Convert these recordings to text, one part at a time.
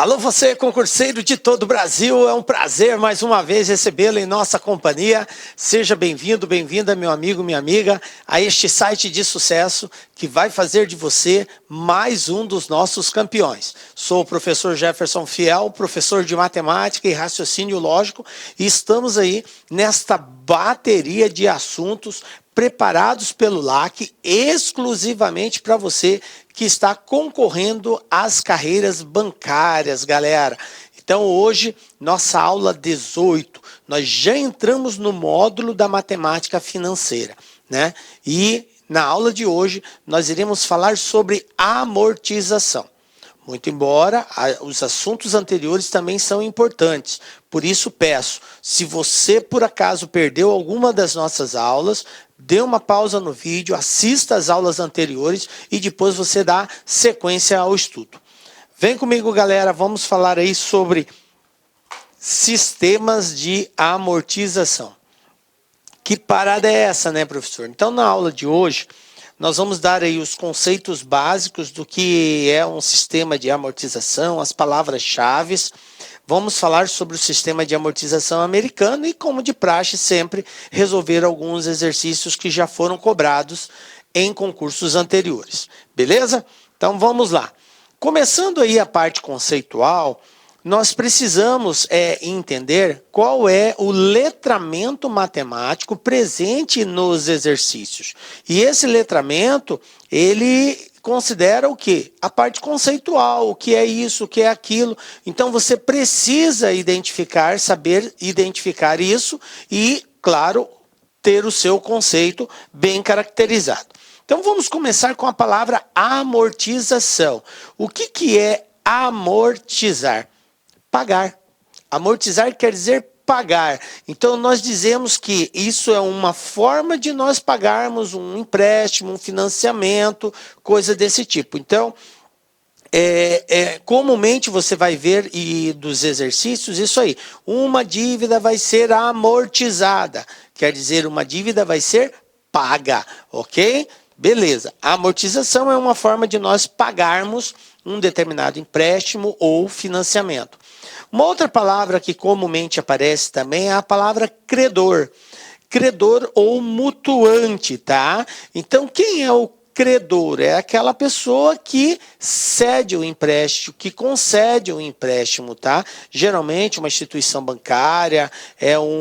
Alô, você concurseiro de todo o Brasil, é um prazer mais uma vez recebê-lo em nossa companhia. Seja bem-vindo, bem-vinda, meu amigo, minha amiga, a este site de sucesso que vai fazer de você mais um dos nossos campeões. Sou o professor Jefferson Fiel, professor de matemática e raciocínio lógico, e estamos aí nesta bateria de assuntos preparados pelo LAC exclusivamente para você que está concorrendo às carreiras bancárias, galera. Então hoje, nossa aula 18, nós já entramos no módulo da matemática financeira, né? E na aula de hoje nós iremos falar sobre amortização. Muito embora os assuntos anteriores também são importantes. Por isso peço, se você por acaso perdeu alguma das nossas aulas, dê uma pausa no vídeo, assista às aulas anteriores e depois você dá sequência ao estudo. Vem comigo, galera, vamos falar aí sobre sistemas de amortização. Que parada é essa, né, professor? Então, na aula de hoje, nós vamos dar aí os conceitos básicos do que é um sistema de amortização, as palavras-chave. Vamos falar sobre o sistema de amortização americano e, como de praxe, sempre resolver alguns exercícios que já foram cobrados em concursos anteriores. Beleza? Então, vamos lá. Começando aí a parte conceitual, nós precisamos entender qual é o letramento matemático presente nos exercícios. E esse letramento, ele considera o quê? A parte conceitual, o que é isso, o que é aquilo. Então você precisa identificar, saber identificar isso e, claro, ter o seu conceito bem caracterizado. Então vamos começar com a palavra amortização. O que é amortizar? Pagar. Amortizar quer dizer pagar. Então nós dizemos que isso é uma forma de nós pagarmos um empréstimo, um financiamento, coisa desse tipo. Então, comumente você vai ver dos exercícios isso aí. Uma dívida vai ser amortizada. Quer dizer, uma dívida vai ser paga, ok? Beleza. A amortização é uma forma de nós pagarmos um determinado empréstimo ou financiamento. Uma outra palavra que comumente aparece também é a palavra credor. Credor ou mutuante, tá? Então, quem é o credor? É aquela pessoa que cede o empréstimo, que concede o empréstimo, tá? Geralmente uma instituição bancária,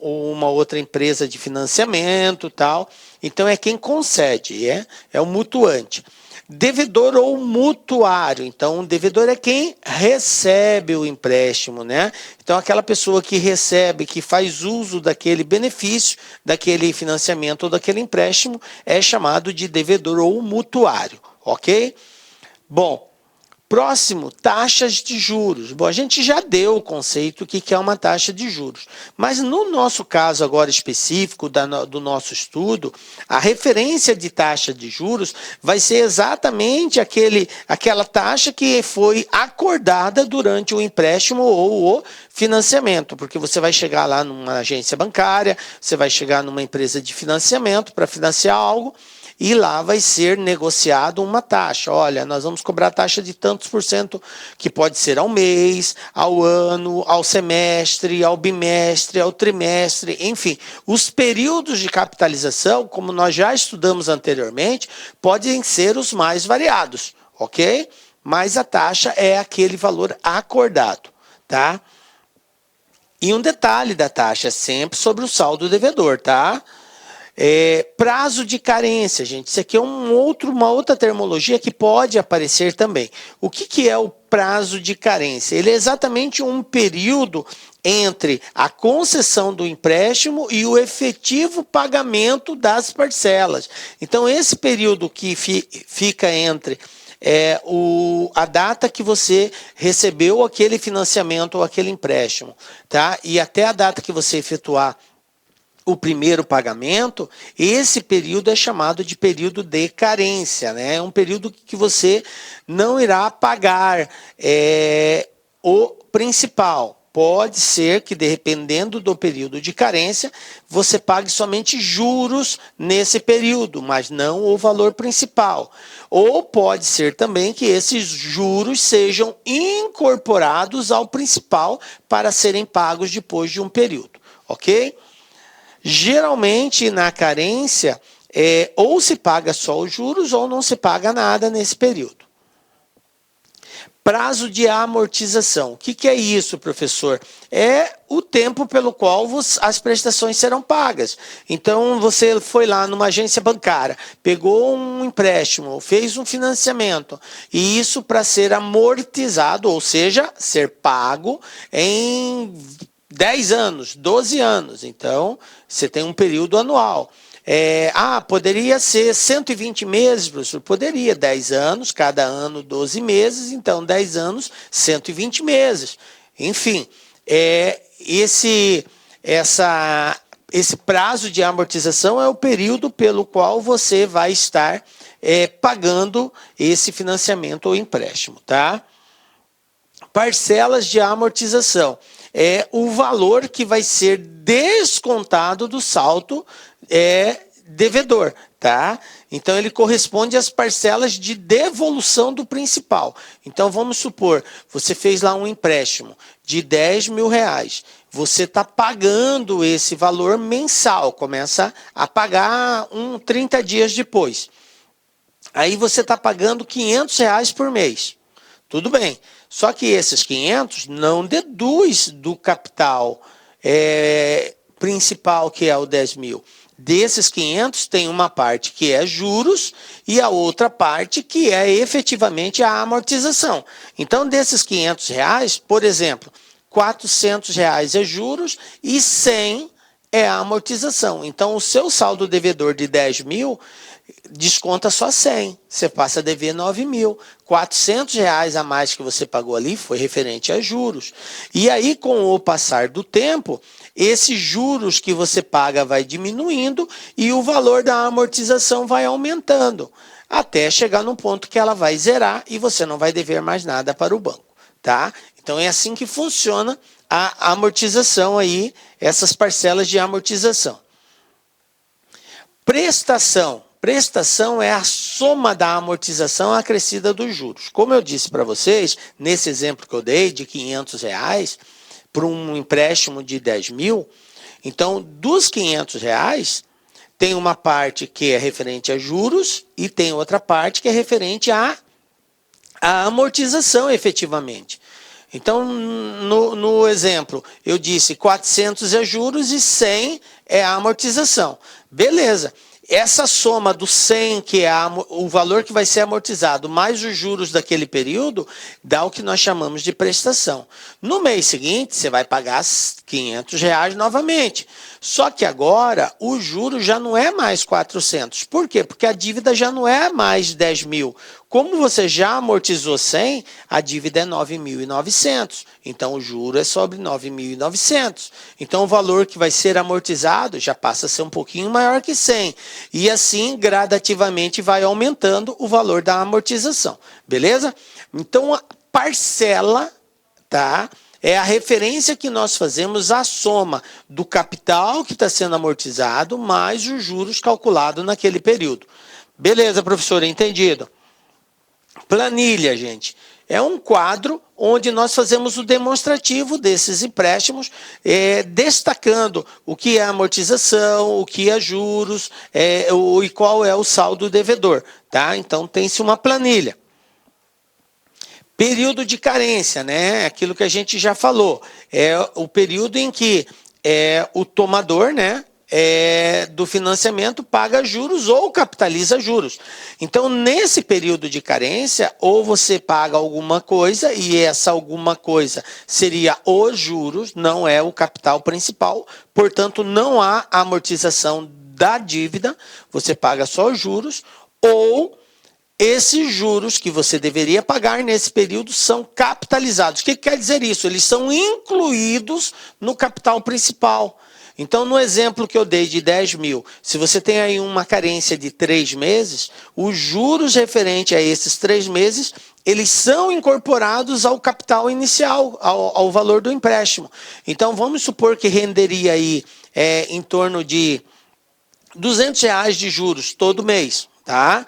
uma outra empresa de financiamento, tal. Então é quem concede, é o mutuante. Devedor ou mutuário. Então, o devedor é quem recebe o empréstimo, né? Então, aquela pessoa que recebe, que faz uso daquele benefício, daquele financiamento ou daquele empréstimo, é chamado de devedor ou mutuário, ok? Bom, próximo, taxas de juros. Bom, a gente já deu o conceito do que é uma taxa de juros. Mas no nosso caso agora específico do nosso estudo, a referência de taxa de juros vai ser exatamente aquela taxa que foi acordada durante o empréstimo ou o financiamento. Porque você vai chegar lá numa agência bancária, você vai chegar numa empresa de financiamento para financiar algo, e lá vai ser negociado uma taxa. Olha, nós vamos cobrar taxa de tantos por cento, que pode ser ao mês, ao ano, ao semestre, ao bimestre, ao trimestre, enfim. Os períodos de capitalização, como nós já estudamos anteriormente, podem ser os mais variados, ok? Mas a taxa é aquele valor acordado, tá? E um detalhe da taxa é sempre sobre o saldo devedor, tá? Prazo de carência, gente. Isso aqui é uma outra terminologia que pode aparecer também. O que é o prazo de carência? Ele é exatamente um período entre a concessão do empréstimo e o efetivo pagamento das parcelas. Então, esse período que fica entre a data que você recebeu aquele financiamento ou aquele empréstimo, tá? E até a data que você efetuar o primeiro pagamento, esse período é chamado de período de carência, né? É um período que você não irá pagar o principal, Pode ser que, dependendo do período de carência, você pague somente juros nesse período, mas não o valor principal. Ou pode ser também que esses juros sejam incorporados ao principal para serem pagos depois de um período, ok? Geralmente, na carência, ou se paga só os juros ou não se paga nada nesse período. Prazo de amortização. O que é isso, professor? É o tempo pelo qual as prestações serão pagas. Então, você foi lá numa agência bancária, pegou um empréstimo, fez um financiamento, e isso para ser amortizado, ou seja, ser pago em 10 anos, 12 anos. Então, você tem um período anual. Poderia ser 120 meses, professor? Poderia, 10 anos, cada ano 12 meses, então 10 anos, 120 meses. Enfim, esse prazo de amortização é o período pelo qual você vai estar pagando esse financiamento ou empréstimo, tá? Parcelas de amortização. É o valor que vai ser descontado do saldo devedor, tá? Então, ele corresponde às parcelas de devolução do principal. Então, vamos supor, você fez lá um empréstimo de 10 mil reais. Você está pagando esse valor mensal, começa a pagar 30 dias depois. Aí você está pagando 500 reais por mês. Tudo bem. Só que esses 500 não deduz do capital principal, que é o 10 mil. Desses 500, tem uma parte que é juros e a outra parte que é efetivamente a amortização. Então, desses 500 reais, por exemplo, 400 reais é juros e 100 é a amortização. Então, o seu saldo devedor de 10 mil desconta só 100, você passa a dever 9 mil. 400 reais a mais que você pagou ali foi referente a juros. E aí, com o passar do tempo, esses juros que você paga vai diminuindo e o valor da amortização vai aumentando, até chegar num ponto que ela vai zerar e você não vai dever mais nada para o banco, tá? Então, é assim que funciona a amortização aí, essas parcelas de amortização. Prestação. Prestação é a soma da amortização acrescida dos juros. Como eu disse para vocês, nesse exemplo que eu dei de 500 reais para um empréstimo de 10 mil, então dos 500 reais tem uma parte que é referente a juros e tem outra parte que é referente à amortização efetivamente. Então, no exemplo, eu disse 400 é juros e 100 é a amortização. Beleza. Essa soma do 100, que é o valor que vai ser amortizado, mais os juros daquele período, dá o que nós chamamos de prestação. No mês seguinte, você vai pagar 500 reais novamente. Só que agora, o juro já não é mais 400. Por quê? Porque a dívida já não é mais 10 mil. Como você já amortizou 100, a dívida é 9.900. Então, o juro é sobre 9.900. Então, o valor que vai ser amortizado já passa a ser um pouquinho maior que 100. E assim, gradativamente, vai aumentando o valor da amortização. Beleza? Então, a parcela, tá? É a referência que nós fazemos à soma do capital que está sendo amortizado mais os juros calculados naquele período. Beleza, professor, entendido? Planilha, gente, é um quadro onde nós fazemos o demonstrativo desses empréstimos, destacando o que é amortização, o que é juros e qual é o saldo devedor. Tá? Então, tem-se uma planilha. Período de carência, né? Aquilo que a gente já falou. É o período em que o tomador, né, do financiamento paga juros ou capitaliza juros. Então, nesse período de carência, ou você paga alguma coisa, e essa alguma coisa seria os juros, não é o capital principal, portanto, não há amortização da dívida, você paga só os juros, ou esses juros que você deveria pagar nesse período são capitalizados. O que quer dizer isso? Eles são incluídos no capital principal. Então, no exemplo que eu dei de 10 mil, se você tem aí uma carência de 3 meses, os juros referentes a esses 3 meses eles são incorporados ao capital inicial, ao valor do empréstimo. Então, vamos supor que renderia aí em torno de R$200 de juros todo mês, tá?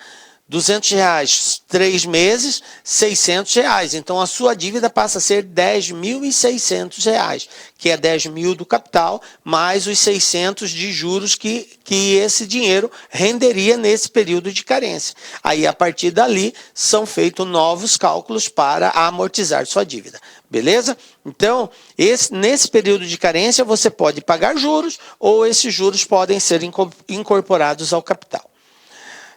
R$200, 3 meses, R$600. Então, a sua dívida passa a ser R$10.600, que é 10 mil do capital, mais os 600 de juros que esse dinheiro renderia nesse período de carência. Aí, a partir dali, são feitos novos cálculos para amortizar sua dívida. Beleza? Então, nesse período de carência, você pode pagar juros ou esses juros podem ser incorporados ao capital.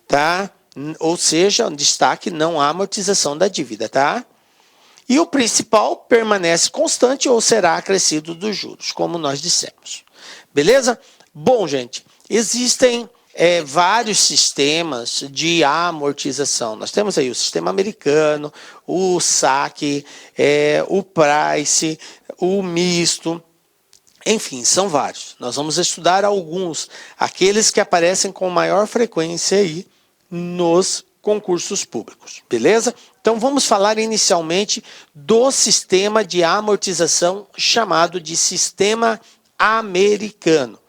Tá? Ou seja, destaque, não há amortização da dívida, tá? E o principal permanece constante ou será acrescido dos juros, como nós dissemos. Beleza? Bom, gente, existem vários sistemas de amortização. Nós temos aí o sistema americano, o saque, o price, o misto. Enfim, são vários. Nós vamos estudar alguns, aqueles que aparecem com maior frequência aí nos concursos públicos, beleza? Então vamos falar inicialmente do sistema de amortização chamado de sistema americano.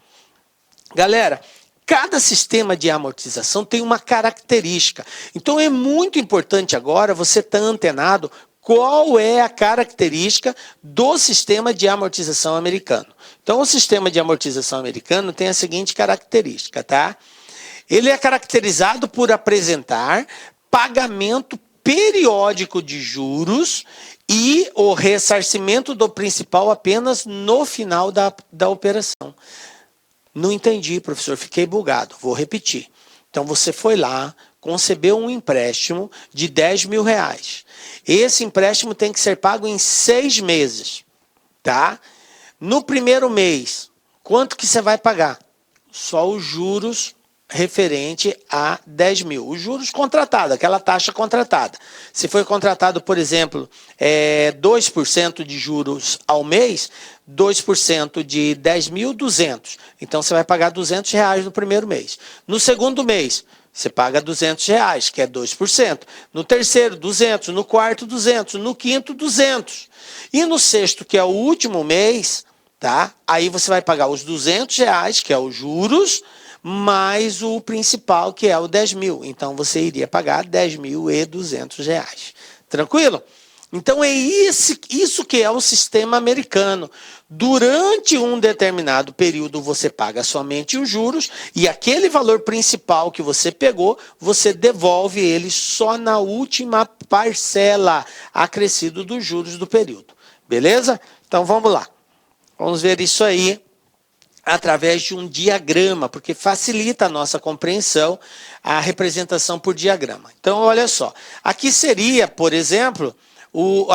Galera, cada sistema de amortização tem uma característica. Então é muito importante agora você estar antenado qual é a característica do sistema de amortização americano. Então o sistema de amortização americano tem a seguinte característica, tá? Ele é caracterizado por apresentar pagamento periódico de juros e o ressarcimento do principal apenas no final da operação. Não entendi, professor, fiquei bugado. Vou repetir. Então, você foi lá, concebeu um empréstimo de R$10.000. Esse empréstimo tem que ser pago em 6 meses, tá? No primeiro mês, quanto que você vai pagar? Só os juros referente a 10 mil. Os juros contratados, aquela taxa contratada. Se foi contratado, por exemplo, 2% de juros ao mês, 2% de 10.200. Então, você vai pagar R$200 no primeiro mês. No segundo mês, você paga R$200, que é 2%. No terceiro, 200. No quarto, 200. No quinto, 200. E no sexto, que é o último mês, tá? Aí você vai pagar os R$200, que é os juros, mais o principal, que é o 10 mil. Então, você iria pagar R$10.200. Tranquilo? Então, é isso que é o sistema americano. Durante um determinado período, você paga somente os juros e aquele valor principal que você pegou, você devolve ele só na última parcela, acrescido dos juros do período. Beleza? Então, vamos lá. Vamos ver isso aí através de um diagrama, porque facilita a nossa compreensão, a representação por diagrama. Então, olha só. Aqui seria, por exemplo,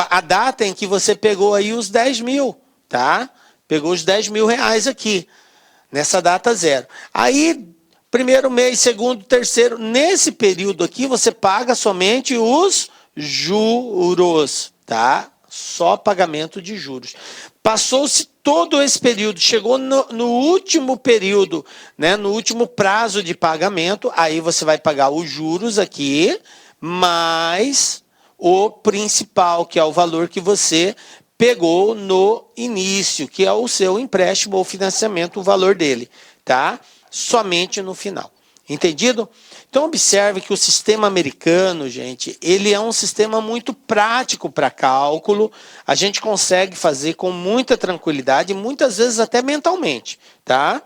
a data em que você pegou aí os 10 mil, tá? Pegou os R$10.000 aqui, nessa data zero. Aí, primeiro mês, segundo, terceiro, nesse período aqui, você paga somente os juros, tá? Só pagamento de juros. Passou-se todo esse período, chegou no último período, né, no último prazo de pagamento, aí você vai pagar os juros aqui, mais o principal, que é o valor que você pegou no início, que é o seu empréstimo ou financiamento, o valor dele, tá? Somente no final. Entendido? Então, observe que o sistema americano, gente, ele é um sistema muito prático para cálculo. A gente consegue fazer com muita tranquilidade, muitas vezes até mentalmente, tá?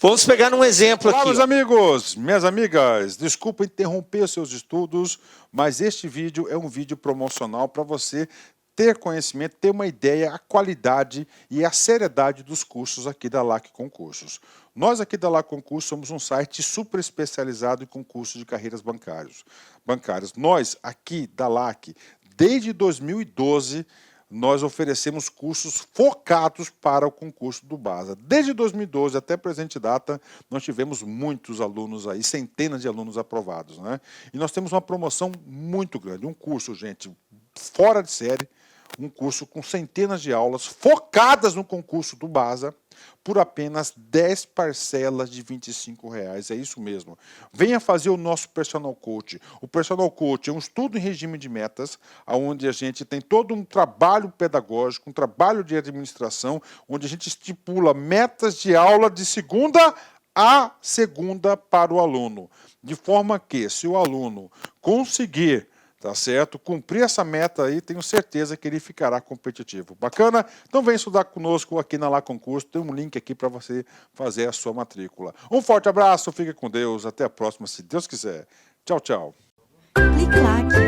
Vamos pegar um exemplo aqui. Olá, meus amigos, minhas amigas. Desculpa interromper seus estudos, mas este vídeo é um vídeo promocional para você ter conhecimento, ter uma ideia, a qualidade e a seriedade dos cursos aqui da LAC Concursos. Nós aqui da LAC Concursos somos um site super especializado em concursos de carreiras bancárias. Nós aqui da LAC, desde 2012, nós oferecemos cursos focados para o concurso do BASA. Desde 2012 até a presente data, nós tivemos muitos alunos aí, centenas de alunos aprovados, né? E nós temos uma promoção muito grande, um curso, gente, fora de série, um curso com centenas de aulas focadas no concurso do BASA por apenas 10 parcelas de R$ 25. É isso mesmo. Venha fazer o nosso Personal Coach. O Personal Coach é um estudo em regime de metas, onde a gente tem todo um trabalho pedagógico, um trabalho de administração, onde a gente estipula metas de aula de segunda a segunda para o aluno. De forma que, se o aluno conseguir, tá certo, cumprir essa meta aí, tenho certeza que ele ficará competitivo. Bacana? Então vem estudar conosco aqui na Lá Concurso, tem um link aqui para você fazer a sua matrícula. Um forte abraço, fique com Deus, até a próxima, se Deus quiser. Tchau, tchau. Clique lá